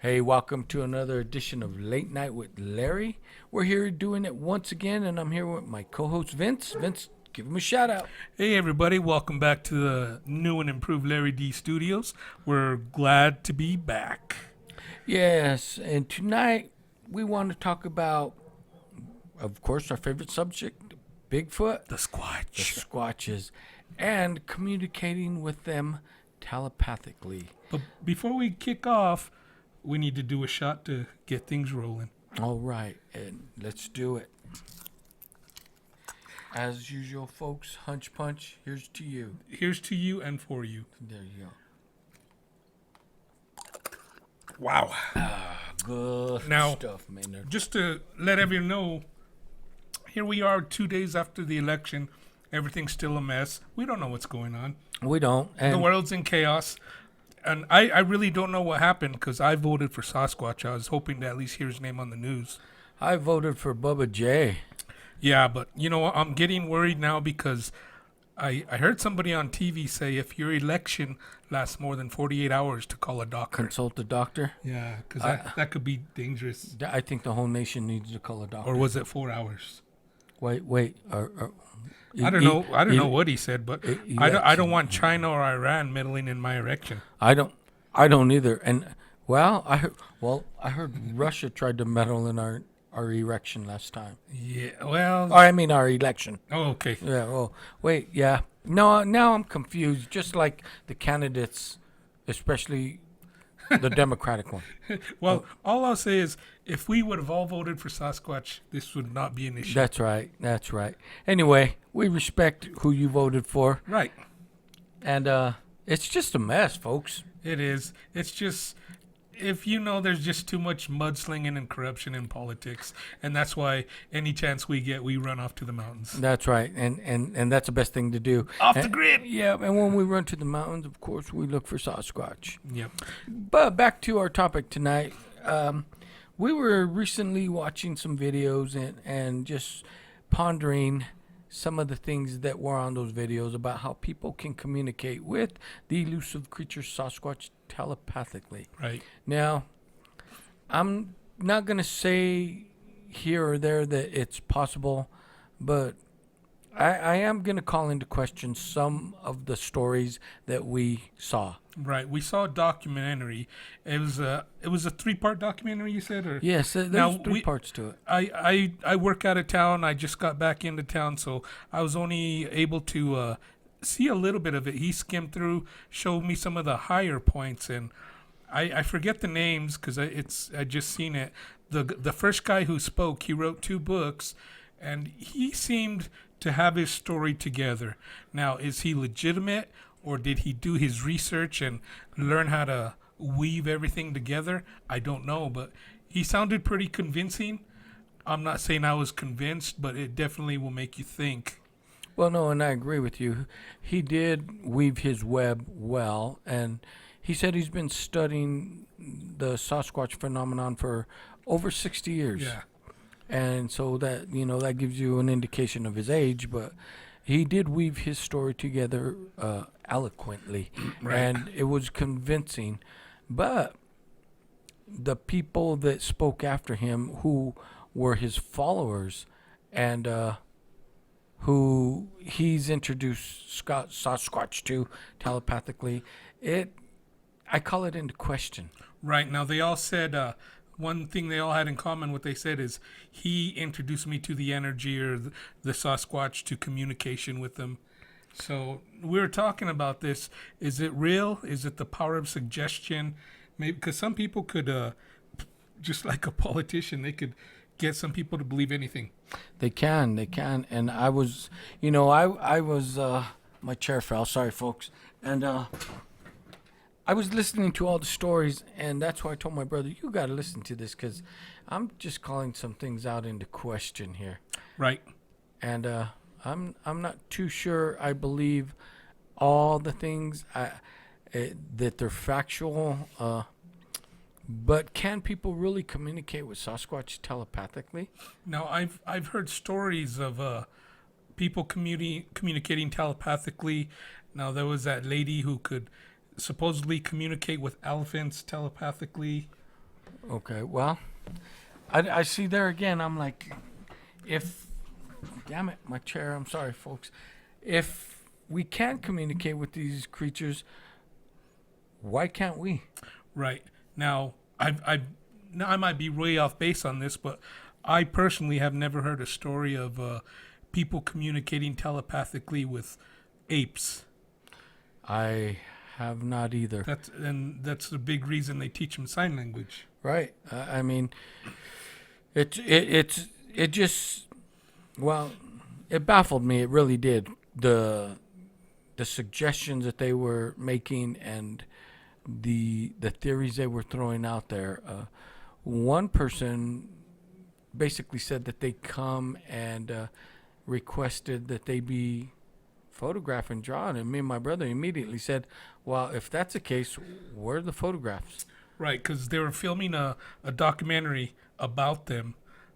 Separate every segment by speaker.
Speaker 1: Hey, welcome to another edition of Late Night with Larry. We're here doing it once again, and I'm here with my co-host Vince. Vince, give him a shout out.
Speaker 2: Hey everybody, welcome back to the new and improved Larry D Studios. We're glad to be back.
Speaker 1: Yes, and tonight we want to talk about, of course, our favorite subject, Bigfoot,
Speaker 2: The
Speaker 1: the
Speaker 2: Squatch.
Speaker 1: Squatches, and communicating with them telepathically.
Speaker 2: But before we kick off, we need to do a shot to get things rolling.
Speaker 1: All right, and let's do it. As usual, folks, hunch punch, here's to you.
Speaker 2: Here's to you and for you.
Speaker 1: There you go.
Speaker 2: Wow.
Speaker 1: Good
Speaker 2: Now-
Speaker 1: stuff, man.
Speaker 2: Just to let everyone know, here we are 2 days after the election. Everything's still a mess. We don't know what's going on.
Speaker 1: We don't.
Speaker 2: The
Speaker 1: And
Speaker 2: world's in chaos. And I really don't know what happened because I voted for Sasquatch. I was hoping to at least hear his name on the news.
Speaker 1: I voted for Bubba J.
Speaker 2: Yeah, but you know what? I'm getting worried now because I heard somebody on TV say if your election lasts more than 48 hours to call a doctor.
Speaker 1: Consult the doctor.
Speaker 2: Yeah, because that could be dangerous.
Speaker 1: I think the whole nation needs to call a doctor.
Speaker 2: Or was it 4 hours?
Speaker 1: Wait.
Speaker 2: I don't know. I don't know what he said, but I don't
Speaker 1: election.
Speaker 2: want China or Iran meddling in my election.
Speaker 1: I don't either. And I heard Russia tried to meddle in our erection last time.
Speaker 2: Yeah, well.
Speaker 1: Or I mean our election.
Speaker 2: Oh, okay.
Speaker 1: Yeah. Well, wait. Yeah. No. Now I'm confused. Just like the candidates, especially the Democratic one.
Speaker 2: Well, all I'll say is if we would have all voted for Sasquatch, this would not be an issue.
Speaker 1: That's right. Anyway, we respect who you voted for,
Speaker 2: Right.
Speaker 1: and it's just a mess, folks.
Speaker 2: It is. It's just, if you know, there's just too much mudslinging and corruption in politics, and that's why any chance we get, we run off to the mountains.
Speaker 1: That's right, and that's the best thing to do.
Speaker 2: Off the
Speaker 1: And-
Speaker 2: grid.
Speaker 1: Yeah, and when we run to the mountains, of course, we look for Sasquatch.
Speaker 2: Yep.
Speaker 1: But back to our topic tonight. We were recently watching some videos and just pondering some of the things that were on those videos about how people can communicate with the elusive creature Sasquatch telepathically.
Speaker 2: Right.
Speaker 1: Now, I'm not going to say here or there that it's possible, but I am going to call into question some of the stories that we saw.
Speaker 2: Right. We saw a documentary. It was a 3-part documentary. You said, or
Speaker 1: Yes, there's
Speaker 2: Now,
Speaker 1: three parts to it.
Speaker 2: I work out of town. I just got back into town, so I was only able to see a little bit of it. He skimmed through, showed me some of the higher points, and I forget the names because I just seen it. The first guy who spoke, he wrote 2 books, and he seemed to have his story together. Now, is he legitimate, or did he do his research and learn how to weave everything together? I don't know, but he sounded pretty convincing. I'm not saying I was convinced, but it definitely will make you think.
Speaker 1: Well, no, and I agree with you. He did weave his web well, and he said he's been studying the Sasquatch phenomenon for over 60 years.
Speaker 2: Yeah.
Speaker 1: And so that, that gives you an indication of his age, but he did weave his story together eloquently,
Speaker 2: Right.
Speaker 1: and it was convincing. But the people that spoke after him, who were his followers, and who he's introduced Sasquatch to telepathically, I call it into question.
Speaker 2: Right. Now, they all said one thing they all had in common, what they said is he introduced me to the energy or the Sasquatch, to communication with them. So we were talking about this. Is it real? Is it the power of suggestion? Maybe because some people could, just like a politician, they could get some people to believe anything.
Speaker 1: They can. And I was, I was, my chair fell. Sorry, folks. And I was listening to all the stories, and that's why I told my brother, you got to listen to this, because I'm just calling some things out into question here.
Speaker 2: Right.
Speaker 1: And I'm not too sure I believe all the things that they're factual. But can people really communicate with Sasquatch telepathically?
Speaker 2: Now, I've heard stories of people communicating telepathically. Now, there was that lady who could supposedly communicate with elephants telepathically.
Speaker 1: Okay. Well, I see there again. I'm like, if, damn it, my chair. I'm sorry, folks. If we can communicate with these creatures, why can't we?
Speaker 2: Right. Now, now I might be way off base on this, but I personally have never heard a story of people communicating telepathically with apes.
Speaker 1: I have not either.
Speaker 2: That's the big reason they teach them sign language.
Speaker 1: Right. I mean, it just, well, it baffled me. It really did. The suggestions that they were making and the theories they were throwing out there. One person basically said that they come and requested that they be photographed and drawn, and me and my brother immediately said, "Well, if that's the case, where are the photographs?"
Speaker 2: Right, because they were filming a documentary about them,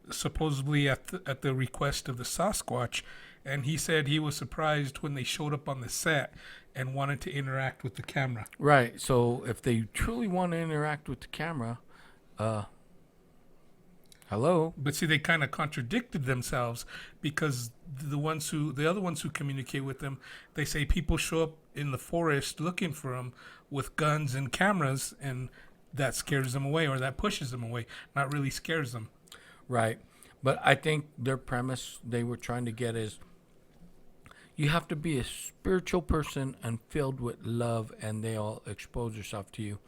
Speaker 2: supposedly at the request of the Sasquatch, and he said he was surprised when they showed up on the set and wanted to interact with the camera.
Speaker 1: Right. So if they truly want to interact with the camera, hello.
Speaker 2: But see, they kind of contradicted themselves because the other ones who communicate with them, they say people show up in the forest looking for them with guns and cameras, and that scares them away, or that pushes them away. Not really scares them.
Speaker 1: Right. But I think their premise they were trying to get is you have to be a spiritual person and filled with love, and they'll expose yourself to you.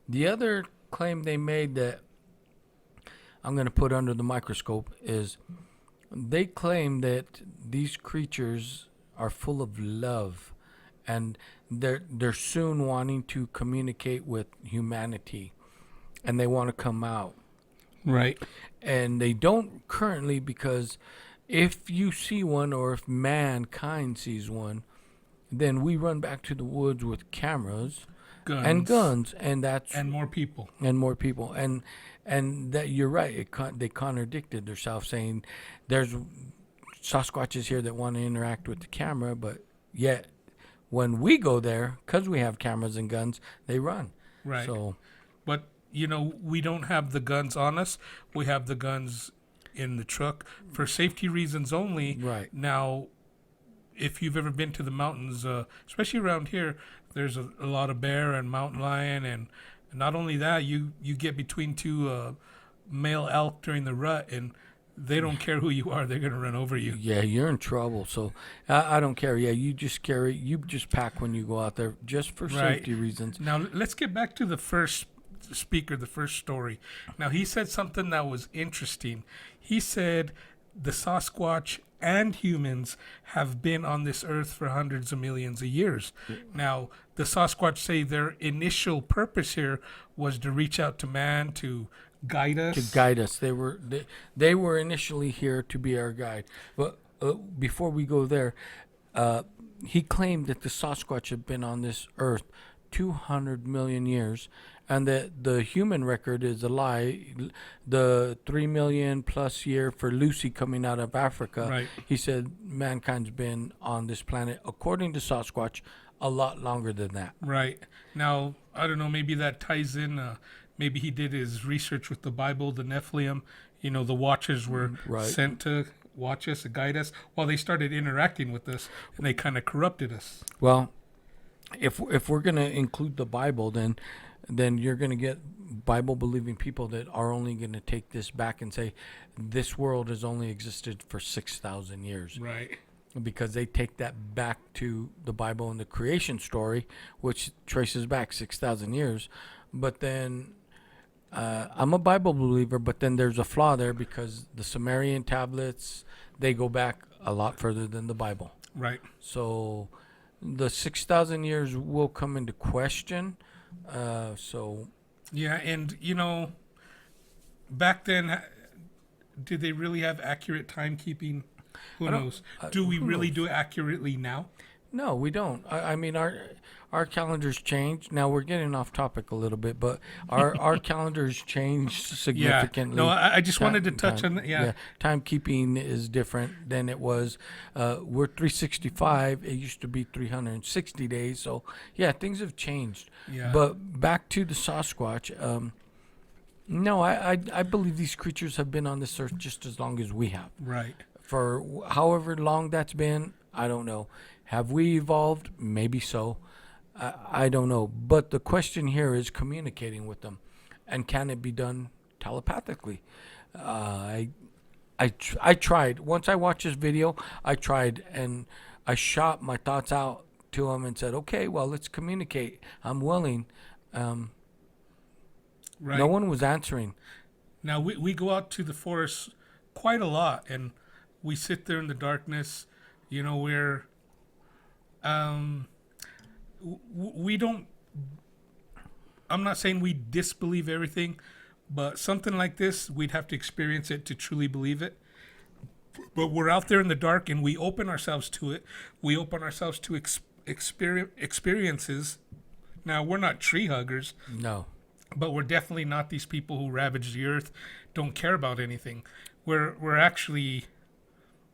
Speaker 1: The other claim they made that I'm going to put under the microscope is they claim that these creatures are full of love, and they're soon wanting to communicate with humanity, and they want to come out.
Speaker 2: Right.
Speaker 1: And they don't currently, because if you see one or if mankind sees one, then we run back to the woods with cameras and guns, and that's
Speaker 2: and more people.
Speaker 1: And that you're right. They contradicted themselves, saying there's Sasquatches here that want to interact with the camera, but yet when we go there, because we have cameras and guns, they run.
Speaker 2: Right.
Speaker 1: So,
Speaker 2: but we don't have the guns on us. We have the guns in the truck for safety reasons only.
Speaker 1: Right.
Speaker 2: Now, if you've ever been to the mountains, especially around here, there's a lot of bear and mountain lion, and not only that, you get between two male elk during the rut, and they don't care who you are; they're gonna run over you.
Speaker 1: yeah, you're in trouble. So I don't care. Yeah, you just pack when you go out there, just for safety reasons.
Speaker 2: Now let's get back to the first speaker, the first story. Now he said something that was interesting. He said the Sasquatch and humans have been on this earth for hundreds of millions of years. Now the Sasquatch say their initial purpose here was to reach out to man, to guide us.
Speaker 1: To guide us. They were initially here to be our guide. But before we go there, he claimed that the Sasquatch had been on this earth 200 million years, and that the human record is a lie. The 3 million plus year for Lucy coming out of Africa,
Speaker 2: Right.
Speaker 1: he said mankind's been on this planet, according to Sasquatch, a lot longer than that.
Speaker 2: Right. Now, I don't know, maybe that ties in. Maybe he did his research with the Bible, the Nephilim. The Watchers were sent to watch us, to guide us. Well, they started interacting with us, and they kind of corrupted us.
Speaker 1: Well, if we're going to include the Bible, then you're going to get Bible-believing people that are only going to take this back and say this world has only existed for 6,000 years.
Speaker 2: Right.
Speaker 1: Because they take that back to the Bible and the creation story, which traces back 6,000 years. But then I'm a Bible believer, but then there's a flaw there because the Sumerian tablets, they go back a lot further than the Bible.
Speaker 2: Right.
Speaker 1: So the 6,000 years will come into question.
Speaker 2: Yeah, and back then, did they really have accurate timekeeping? Who knows? Do we really do it accurately now?
Speaker 1: No, we don't. I mean, our calendars change. Now we're getting off topic a little bit, but our calendars change significantly.
Speaker 2: Yeah. No, I just wanted to touch on that. Yeah.
Speaker 1: Timekeeping is different than it was. We're 365. It used to be 360 days. So yeah, things have changed.
Speaker 2: Yeah.
Speaker 1: But back to the Sasquatch. No, I believe these creatures have been on this earth just as long as we have.
Speaker 2: Right.
Speaker 1: For however long that's been, I don't know. Have we evolved? Maybe so. I don't know. But the question here is communicating with them, and can it be done telepathically? I tried. Once I watched this video, I tried and I shot my thoughts out to him and said, "Okay, well, let's communicate. I'm willing." Um,
Speaker 2: Right.
Speaker 1: no one was answering.
Speaker 2: Now we go out to the forest quite a lot, and we sit there in the darkness. You know, um, we don't. I'm not saying we disbelieve everything, but something like this, we'd have to experience it to truly believe it. But we're out there in the dark, and we open ourselves to it. We open ourselves to experiences. Now we're not tree huggers,
Speaker 1: No.
Speaker 2: but we're definitely not these people who ravage the earth, don't care about anything. We're actually,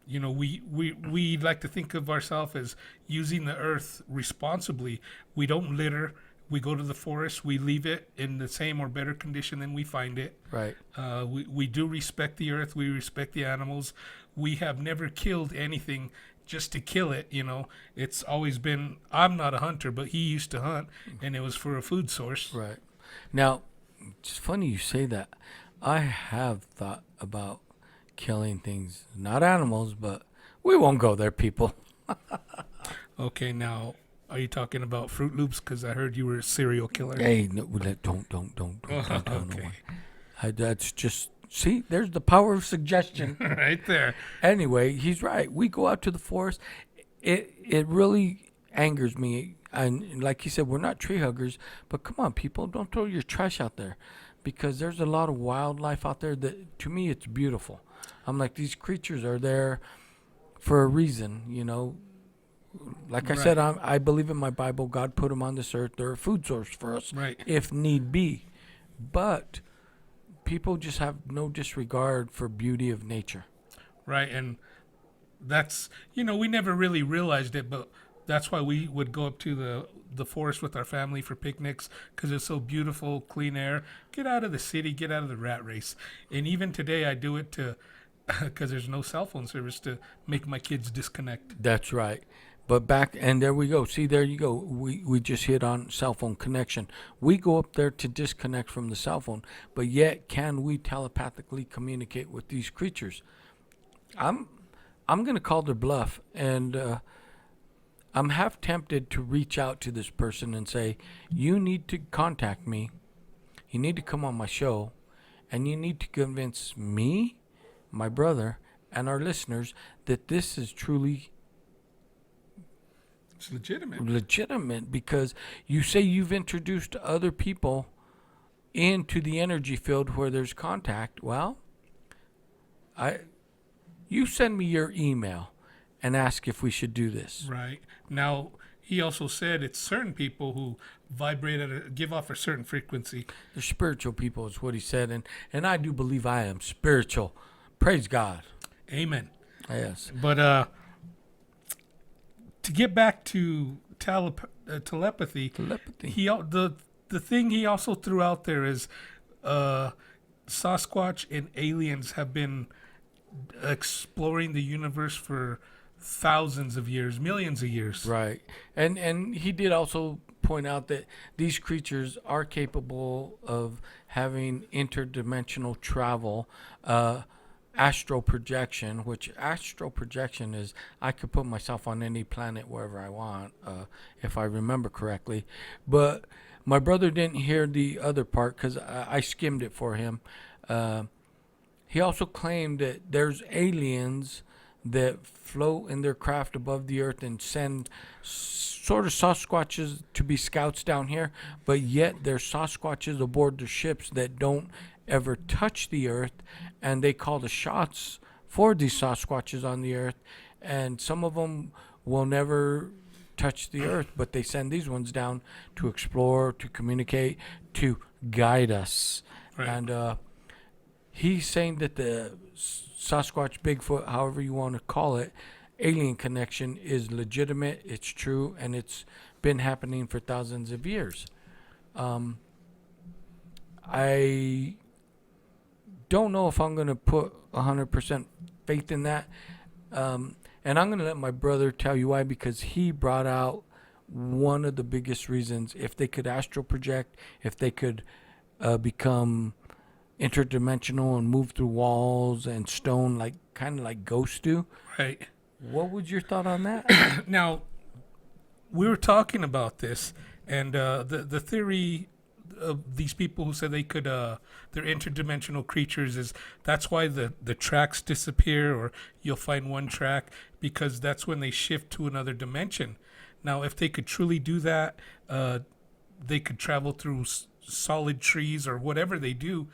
Speaker 2: you know, we like to think of ourselves as using the earth responsibly. We don't litter. We go to the forest. We leave it in the same or better condition than we find it.
Speaker 1: Right.
Speaker 2: We do respect the earth. We respect the animals. We have never killed anything just to kill it. You know, it's always been. I'm not a hunter, but he used to hunt, and it was for a food source.
Speaker 1: Right. Now, it's funny you say that. I have thought about killing things, not animals, but we won't go there, people.
Speaker 2: Okay, now are you talking about Fruit Loops? Because I heard you were a serial killer.
Speaker 1: Hey, no, don't tell no
Speaker 2: Okay,
Speaker 1: one. That's just see. There's the power of suggestion.
Speaker 2: right there.
Speaker 1: Anyway, he's right. We go out to the forest. It really angers me. And like you said, we're not tree huggers, but come on, people, don't throw your trash out there, because there's a lot of wildlife out there that, to me, it's beautiful. I'm like, these creatures are there for a reason, you know. Like I said,
Speaker 2: Right.
Speaker 1: I believe in my Bible. God put them on this earth. They're a food source for us,
Speaker 2: Right.
Speaker 1: if need be. But people just have no disregard for beauty of nature.
Speaker 2: Right, and that's, you know, we never really realized it, but that's why we would go up to the forest with our family for picnics, because it's so beautiful, clean air. Get out of the city, get out of the rat race. And even today I do it to because there's no cell phone service, to make my kids disconnect.
Speaker 1: That's right. But back, and there we go. See, there you go. We just hit on cell phone connection. We go up there to disconnect from the cell phone, but yet can we telepathically communicate with these creatures? I'm going to call their bluff, and I'm half tempted to reach out to this person and say, you need to contact me. You need to come on my show, and you need to convince me, my brother, and our listeners that this is truly
Speaker 2: It's legitimate.
Speaker 1: legitimate, because you say you've introduced other people into the energy field where there's contact. Well, you send me your email and ask if we should do this.
Speaker 2: Right. Now, he also said it's certain people who vibrate give off a certain frequency.
Speaker 1: They're spiritual people is what he said, and I do believe I am spiritual. Praise God.
Speaker 2: Amen.
Speaker 1: Yes.
Speaker 2: But to get back to telepathy,
Speaker 1: Telepathy.
Speaker 2: The thing he also threw out there is Sasquatch and aliens have been exploring the universe for thousands of years, millions of years.
Speaker 1: Right. And he did also point out that these creatures are capable of having interdimensional travel, astral projection, which astral projection is I could put myself on any planet wherever I want, if I remember correctly. But my brother didn't hear the other part because I skimmed it for him. He also claimed that there's aliens that float in their craft above the earth and send sort of Sasquatches to be scouts down here, but yet there's Sasquatches aboard the ships that don't ever touch the earth, and they call the shots for these Sasquatches on the earth, and some of them will never touch the earth, but they send these ones down to explore, to communicate, to guide us.
Speaker 2: Right.
Speaker 1: And he's saying that the Sasquatch, Bigfoot, however you want to call it, alien connection is legitimate, it's true, and it's been happening for thousands of years. I don't know if I'm going to put 100% faith in that. And I'm going to let my brother tell you why, because he brought out one of the biggest reasons. If they could astral project, if they could become interdimensional and move through walls and stone, like kind of like ghosts do.
Speaker 2: Right.
Speaker 1: What was your thought on that?
Speaker 2: Now, we were talking about this, and the theory of these people who said they could they're interdimensional creatures is that's why the tracks disappear, or you'll find one track because that's when they shift to another dimension. Now, if they could truly do that, they could travel through solid trees or whatever they do.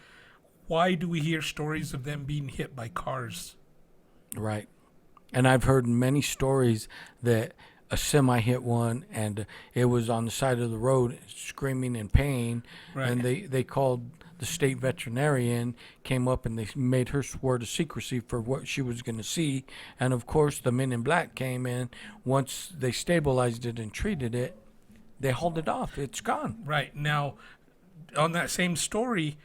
Speaker 2: Why do we hear stories of them being hit by cars?
Speaker 1: Right. And I've heard many stories that a semi hit one and it was on the side of the road screaming in pain.
Speaker 2: Right.
Speaker 1: And they called the state veterinarian, came up and they made her swear to secrecy for what she was going to see. And of course, the men in black came in. Once they stabilized it and treated it, they hauled it off. It's gone.
Speaker 2: Right. Now, on that same story,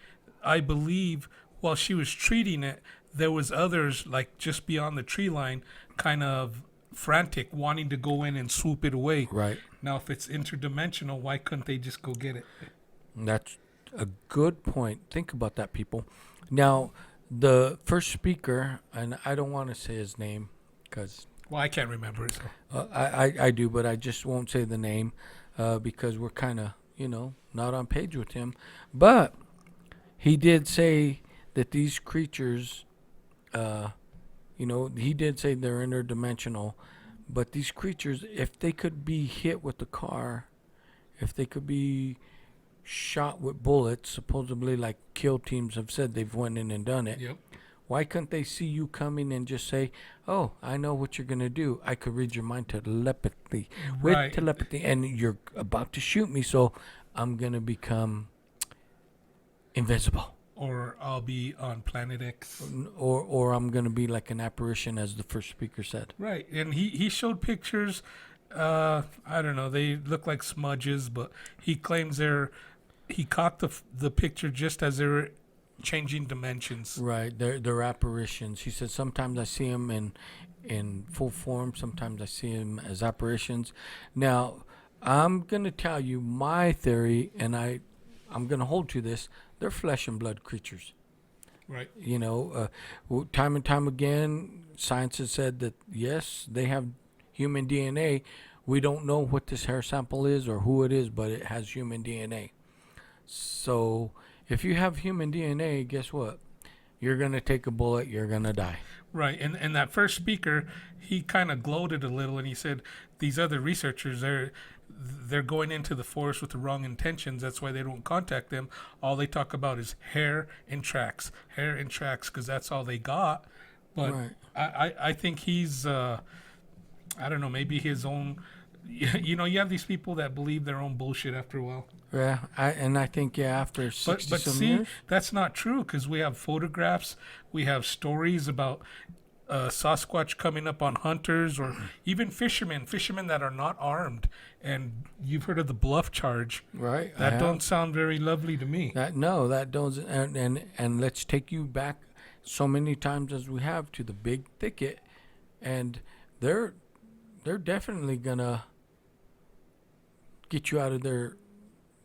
Speaker 2: I believe while she was treating it, there was others like just beyond the tree line, kind of frantic, wanting to go in and swoop it away.
Speaker 1: Right.
Speaker 2: Now, if it's interdimensional, why couldn't they just go get it?
Speaker 1: That's a good point. Think about that, people. Now, the first speaker, and I don't want to say his name because
Speaker 2: Well, I can't remember it. So.
Speaker 1: I do, but I just won't say the name because we're kind of, not on page with him. But he did say that these creatures, he did say they're interdimensional, but these creatures, if they could be hit with the car, if they could be shot with bullets, supposedly like kill teams have said they've went in and done it.
Speaker 2: Yep.
Speaker 1: Why couldn't they see you coming and just say, "Oh, I know what you're gonna do. I could read your mind telepathically with
Speaker 2: Right.
Speaker 1: telepathy, and you're about to shoot me, so I'm gonna become invisible,
Speaker 2: Or I'll be on Planet X.
Speaker 1: or I'm gonna be like an apparition," as the first speaker said.
Speaker 2: Right. And he showed pictures. I don't know. They look like smudges, but he claims he caught the picture just as they were changing dimensions.
Speaker 1: Right, they're apparitions. He said sometimes I see them in full form, sometimes I see them as apparitions. Now, I'm gonna tell you my theory, and I'm gonna hold to this. They're flesh and blood creatures.
Speaker 2: Right.
Speaker 1: Time and time again, science has said that yes, they have human DNA. We don't know what this hair sample is or who it is, but it has human DNA. So if you have human DNA, guess what? You're going to take a bullet, you're going to die.
Speaker 2: Right. And that first speaker, he kind of gloated a little, and he said these other researchers, they're going into the forest with the wrong intentions. That's why they don't contact them. All they talk about is hair and tracks, because that's all they got. But
Speaker 1: Right.
Speaker 2: I think he's, I don't know, maybe his own, you have these people that believe their own bullshit after a while.
Speaker 1: Yeah, I think after 60
Speaker 2: But
Speaker 1: some
Speaker 2: see,
Speaker 1: years.
Speaker 2: that's not true, because we have photographs, we have stories about Sasquatch coming up on hunters, or even fishermen that are not armed. And you've heard of the bluff charge.
Speaker 1: Right.
Speaker 2: That don't sound very lovely to me.
Speaker 1: That doesn't, and let's take you back so many times as we have to the big thicket, and they're definitely gonna get you out of their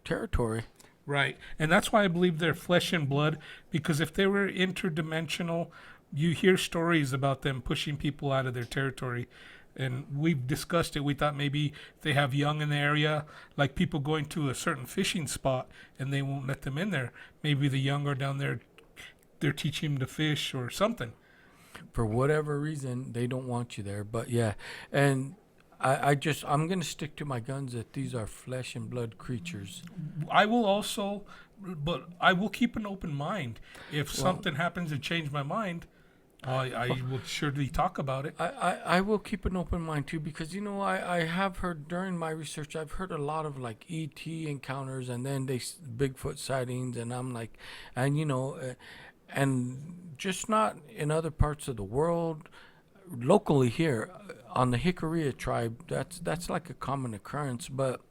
Speaker 1: territory.
Speaker 2: Right. And that's why I believe they're flesh and blood, because if they were interdimensional, you hear stories about them pushing people out of their territory. And we've discussed it. We thought maybe they have young in the area, like people going to a certain fishing spot and they won't let them in there. Maybe the young are down there, they're teaching them to fish or something.
Speaker 1: For whatever reason, they don't want you there. But yeah, and I'm gonna stick to my guns that these are flesh and blood creatures.
Speaker 2: I will also, but I will keep an open mind. If something happens to change my mind, I will surely talk about it.
Speaker 1: I will keep an open mind too, because I have heard during my research, I've heard a lot of like ET encounters, and then Bigfoot sightings, and I'm like, and and just not in other parts of the world, locally here on the Jicarilla tribe, that's like a common occurrence. But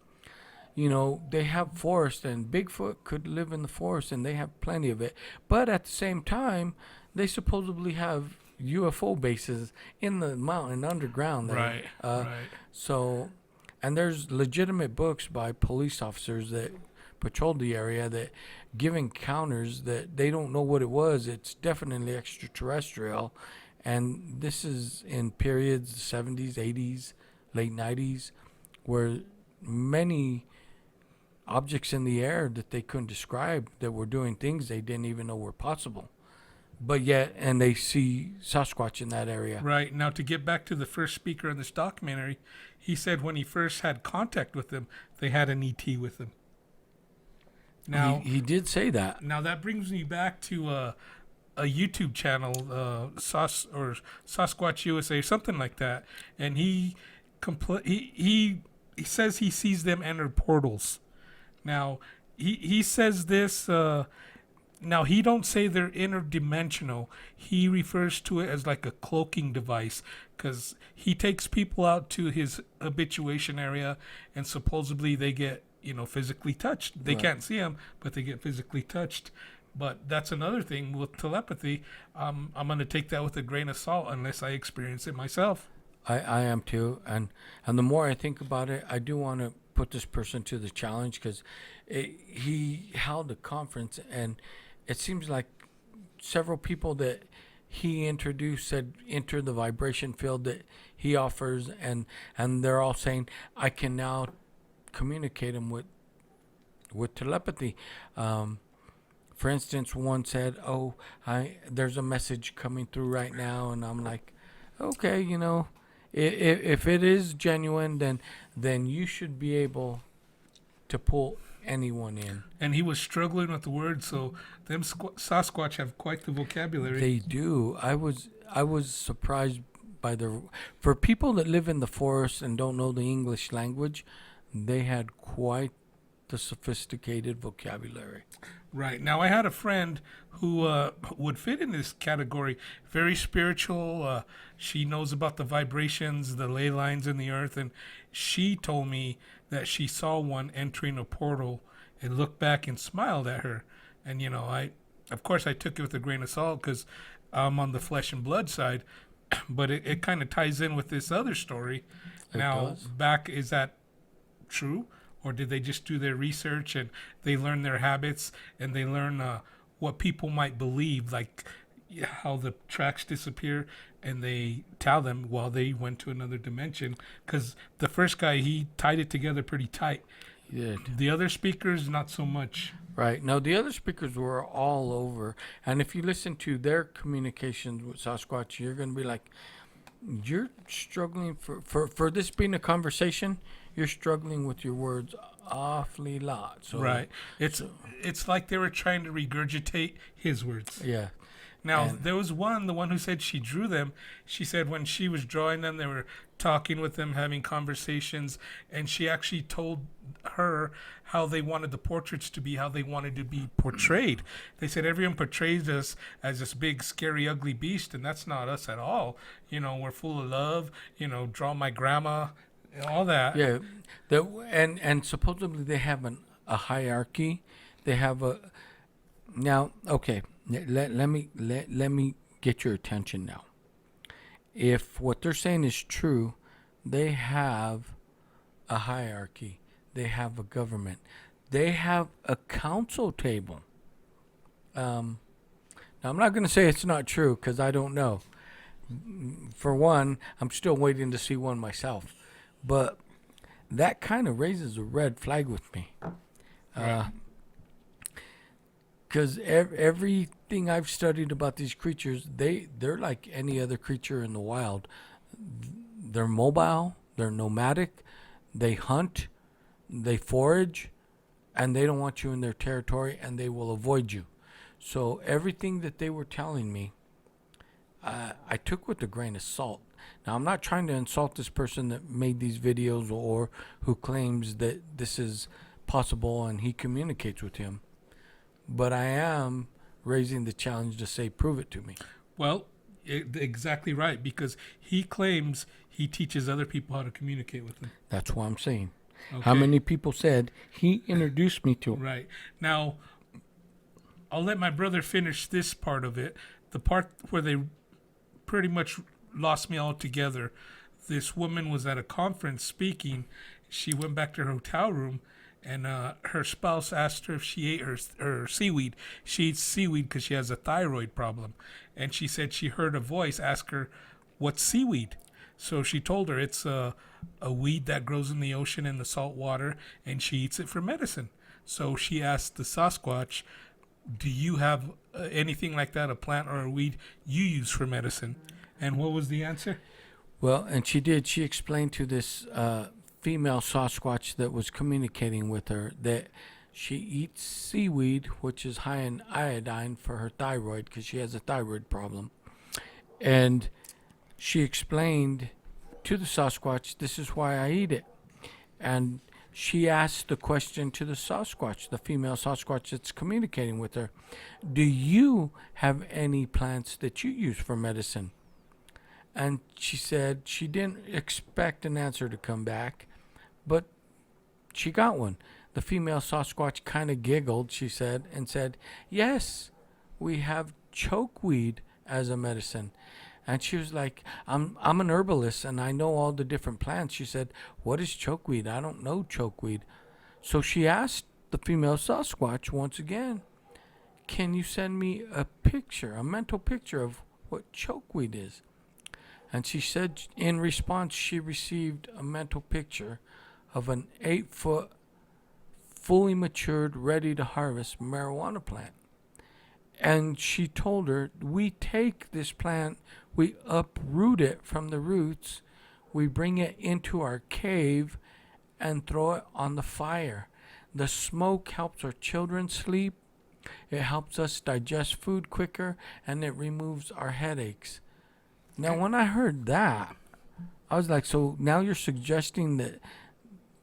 Speaker 1: they have forest, and Bigfoot could live in the forest, and they have plenty of it. But at the same time, they supposedly have UFO bases in the mountain underground there.
Speaker 2: Right. Right.
Speaker 1: So, and there's legitimate books by police officers that patrolled the area that give encounters that they don't know what it was. It's definitely extraterrestrial. And this is in periods, 70s, 80s, late 90s, where many objects in the air that they couldn't describe that were doing things they didn't even know were possible. But yet, and they see Sasquatch in that area.
Speaker 2: Right. Now, to get back to the first speaker in this documentary, he said when he first had contact with them, they had an ET with them. Now,
Speaker 1: he did say that.
Speaker 2: Now, that brings me back to a YouTube channel, Sasquatch USA, or something like that. And he says he sees them enter portals. Now, he says this... Now, he don't say they're interdimensional. He refers to it as like a cloaking device, because he takes people out to his habituation area, and supposedly they get, physically touched. They can't see him, but they get physically touched. But that's another thing with telepathy. I'm going to take that with a grain of salt unless I experience it myself.
Speaker 1: I am too. And the more I think about it, I do want to put this person to the challenge, because he held a conference, and it seems like several people that he introduced said enter the vibration field that he offers, and they're all saying, I can now communicate them with telepathy. For instance, one said, there's a message coming through right now, and I'm like, okay, if it is genuine, then you should be able to pull anyone in.
Speaker 2: And he was struggling with the word, so them Sasquatch have quite the vocabulary.
Speaker 1: They do. I was surprised by for people that live in the forest and don't know the English language, they had quite the sophisticated vocabulary.
Speaker 2: Right. Now, I had a friend who would fit in this category. Very spiritual. She knows about the vibrations, the ley lines in the earth, and she told me that she saw one entering a portal and looked back and smiled at her. And, of course, I took it with a grain of salt because I'm on the flesh and blood side, but it kind of ties in with this other story. Is that true? Or did they just do their research and they learn their habits and they learn what people might believe, like how the tracks disappear, and they tell them while they went to another dimension? Because the first guy, he tied it together pretty tight.
Speaker 1: He did.
Speaker 2: The other speakers, not so much.
Speaker 1: Right. No, the other speakers were all over. And if you listen to their communications with Sasquatch, you're going to be like, you're struggling for this being a conversation. You're struggling with your words awfully lot. So,
Speaker 2: right. It's like they were trying to regurgitate his words.
Speaker 1: Yeah.
Speaker 2: Now, there was the one who said she drew them. She said when she was drawing them, they were talking with them, having conversations, and she actually told her how they wanted the portraits to be, how they wanted to be portrayed. They said everyone portrays us as this big, scary, ugly beast, and that's not us at all. We're full of love. Draw my grandma, all that.
Speaker 1: Yeah. And supposedly they have a hierarchy. They have now. Okay. Let me get your attention now. If what they're saying is true, they have a hierarchy. They have a government. They have a council table. Now, I'm not going to say it's not true because I don't know. For one, I'm still waiting to see one myself. But that kind of raises a red flag with me. Because everything I've studied about these creatures, they're like any other creature in the wild. They're mobile, they're nomadic, they hunt, they forage, and they don't want you in their territory, and they will avoid you. So everything that they were telling me, I took with a grain of salt. Now, I'm not trying to insult this person that made these videos or who claims that this is possible and he communicates with him. But I am raising the challenge to say, prove it to me.
Speaker 2: Well, exactly right, because he claims he teaches other people how to communicate with them.
Speaker 1: That's what I'm saying. How
Speaker 2: Okay.
Speaker 1: many people said he introduced me to him?
Speaker 2: Right. Now, I'll let my brother finish this part of it. The part where they pretty much lost me altogether. This woman was at a conference speaking. She went back to her hotel room, and her spouse asked her if she ate her seaweed. She eats seaweed because she has a thyroid problem. And she said she heard a voice ask her, "What's seaweed?" So she told her it's a weed that grows in the ocean in the salt water, and she eats it for medicine. So she asked the Sasquatch, "Do you have anything like that, a plant or a weed you use for medicine?" And what was the answer?
Speaker 1: Well, and she did. She explained to this female Sasquatch that was communicating with her that she eats seaweed, which is high in iodine for her thyroid because she has a thyroid problem. And she explained to the Sasquatch, "This is why I eat it." And she asked the question to the Sasquatch, the female Sasquatch that's communicating with her, "Do you have any plants that you use for medicine?" And she said she didn't expect an answer to come back, but she got one. The female Sasquatch kind of giggled, she said, and said, "Yes, we have chokeweed as a medicine." And she was like, I'm an herbalist and I know all the different plants." She said, "What is chokeweed? I don't know chokeweed." So she asked the female Sasquatch once again, "Can you send me a picture, a mental picture of what chokeweed is?" And she said in response, she received a mental picture of an 8-foot, fully matured, ready to harvest marijuana plant. And she told her, "We take this plant, we uproot it from the roots, we bring it into our cave and throw it on the fire. The smoke helps our children sleep, it helps us digest food quicker, and it removes our headaches." Now, when I heard that, I was like, so now you're suggesting that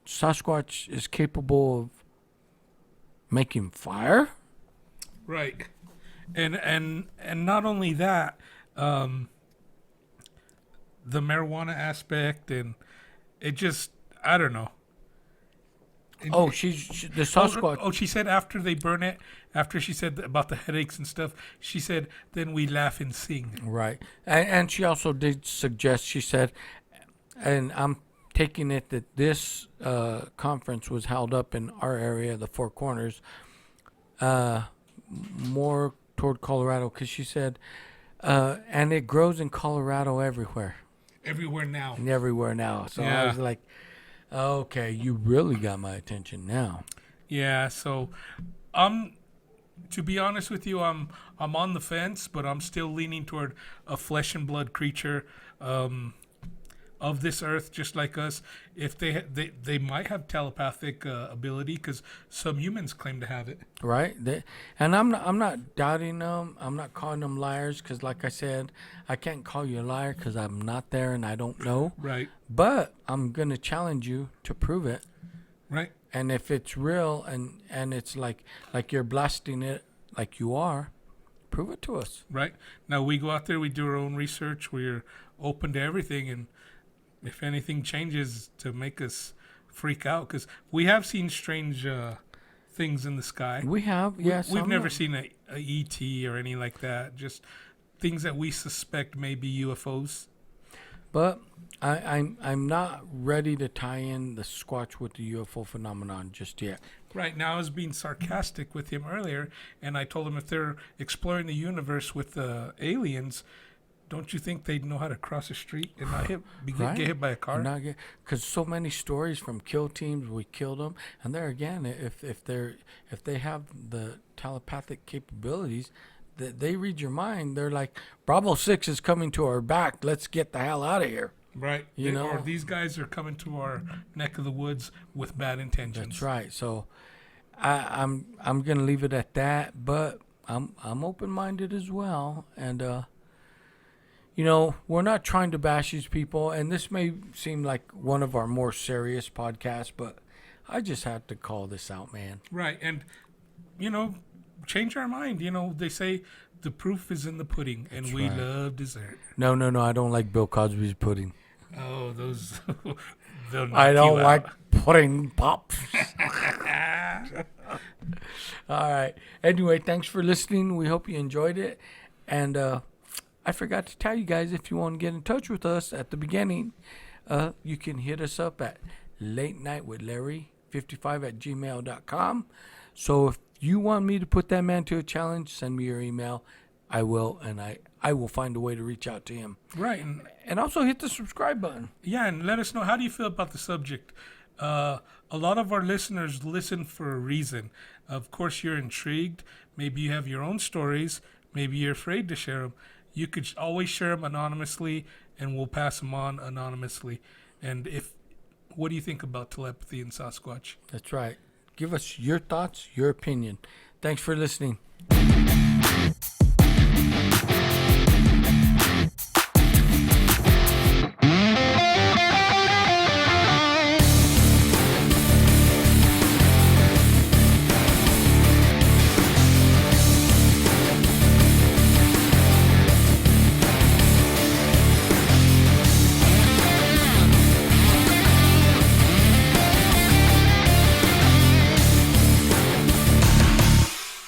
Speaker 1: Sasquatch is capable of making fire?
Speaker 2: Right. And not only that, the marijuana aspect, and it just, I don't know.
Speaker 1: Oh, the Sasquatch.
Speaker 2: Oh, she said after they burn it, after she said about the headaches and stuff, she said, "Then we laugh and sing."
Speaker 1: Right. And she also did suggest, she said, and I'm taking it that this conference was held up in our area, the Four Corners, more toward Colorado, because she said, and it grows in Colorado everywhere.
Speaker 2: Everywhere now.
Speaker 1: Everywhere now. So I
Speaker 2: Yeah.
Speaker 1: was like, okay, you really got my attention now.
Speaker 2: Yeah, so to be honest with you, I'm on the fence, but I'm still leaning toward a flesh and blood creature of this earth, just like us. If they might have telepathic ability, because some humans claim to have it.
Speaker 1: Right? And I'm not doubting them. I'm not calling them liars because, like I said, I can't call you a liar because I'm not there and I don't know.
Speaker 2: Right.
Speaker 1: But I'm going to challenge you to prove it.
Speaker 2: Right.
Speaker 1: And if it's real and it's like you're blasting it like you are, prove it to us.
Speaker 2: Right. Now we go out there, we do our own research. We're open to everything, and if anything changes to make us freak out, because we have seen strange things in the sky.
Speaker 1: We have, yes.
Speaker 2: We've never seen a ET or any like that. Just things that we suspect may be UFOs.
Speaker 1: But I'm not ready to tie in the Squatch with the UFO phenomenon just yet.
Speaker 2: Right. Now I was being sarcastic with him earlier, and I told him if they're exploring the universe with aliens, don't you think they'd know how to cross a street and not get hit by a car?
Speaker 1: Because so many stories from kill teams, we killed them, and there again, if they have the telepathic capabilities, that they read your mind. They're like, Bravo 6 is coming to our back. Let's get the hell out of here.
Speaker 2: Right.
Speaker 1: You know,
Speaker 2: or these guys are coming to our neck of the woods with bad intentions.
Speaker 1: That's right. So I'm gonna leave it at that, but I'm open-minded as well, and we're not trying to bash these people, and this may seem like one of our more serious podcasts, but I just had to call this out, man.
Speaker 2: Right. And change our mind. They say the proof is in the pudding, and we love dessert.
Speaker 1: No, I don't like Bill Cosby's pudding.
Speaker 2: Oh, those They'll knock
Speaker 1: I don't
Speaker 2: you
Speaker 1: like
Speaker 2: out.
Speaker 1: pudding pops. All right. Anyway, thanks for listening. We hope you enjoyed it. And I forgot to tell you guys, if you want to get in touch with us at the beginning, you can hit us up at latenightwithlarry55@gmail.com. So if you want me to put that man to a challenge, send me your email. I will, and I will find a way to reach out to him.
Speaker 2: Right.
Speaker 1: And also hit the subscribe button.
Speaker 2: Yeah, and let us know, how do you feel about the subject? A lot of our listeners listen for a reason. Of course, you're intrigued. Maybe you have your own stories. Maybe you're afraid to share them. You could always share them anonymously, and we'll pass them on anonymously. And what do you think about telepathy and Sasquatch?
Speaker 1: That's right. Give us your thoughts, your opinion. Thanks for listening.